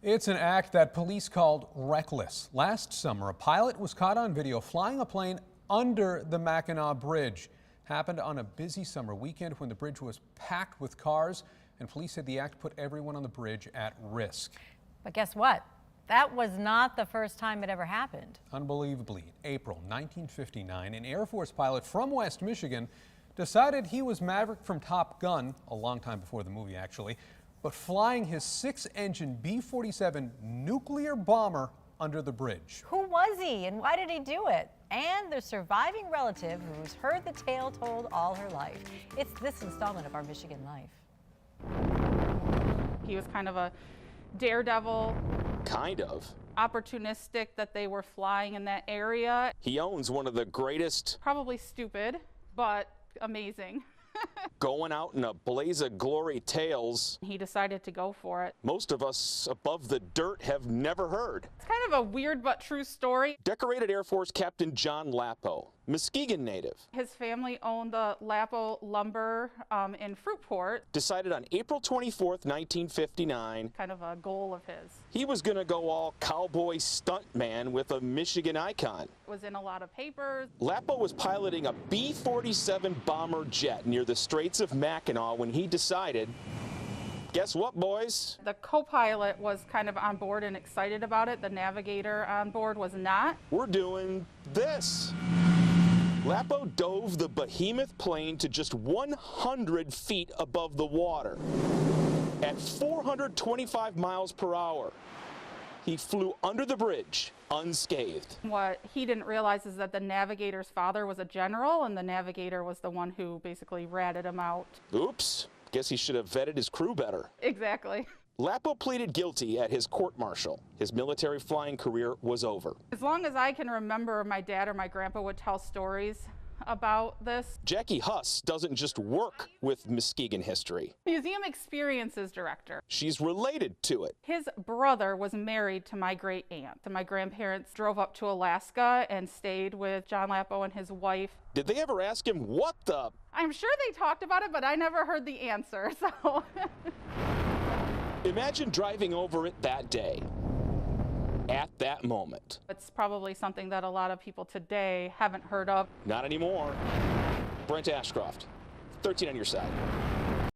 It's an act that police called reckless. Last summer, a pilot was caught on video flying a plane under the Mackinac Bridge. Happened on a busy summer weekend when the bridge was packed with cars, and police said the act put everyone on the bridge at risk. But guess what? That was not the first time it ever happened. Unbelievably, in April 1959, an Air Force pilot from West Michigan decided he was Maverick-from-Top-Gun, a long time before the movie actually, but flying his 6-engine B-47 nuclear bomber under the bridge. Who was he and why did he do it? And the surviving relative who's heard the tale told all her life. It's this installment of Our Michigan Life. He was kind of a daredevil. Kind of. Opportunistic that they were flying in that area. He owns one of the greatest. Probably stupid, but amazing. Going out in a blaze of glory tales. He decided to go for it. Most of us above the dirt have never heard. It's kind of a weird but true story. Decorated Air Force Captain John Lapo, Muskegon native. His family owned the Lapo lumber in Fruitport. Decided on April 24th, 1959. Kind of a goal of his. He was going to go all cowboy stuntman with a Michigan icon. It was in a lot of papers. Lapo was piloting a B-47 bomber jet near the Straits of Mackinac when he decided, guess what, boys? The co-pilot was kind of on board and excited about it. The navigator on board was not. We're doing this. Lapo dove the behemoth plane to just 100 feet above the water. At 425 miles per hour, he flew under the bridge unscathed. What he didn't realize is that the navigator's father was a general, and the navigator was the one who basically ratted him out. Oops, guess he should have vetted his crew better. Exactly. Lapo pleaded guilty at his court-martial. His military flying career was over. As long as I can remember, my dad or my grandpa would tell stories about this. Jackie Huss doesn't just work with Muskegon history. Museum Experiences Director. She's related to it. His brother was married to my great aunt. My grandparents drove up to Alaska and stayed with John Lapo and his wife. Did they ever ask him what the? I'm sure they talked about it, but I never heard the answer, so. Imagine driving over it that day. At that moment. It's probably something that a lot of people today haven't heard of. Not anymore. Brent Ashcroft, 13 on your side.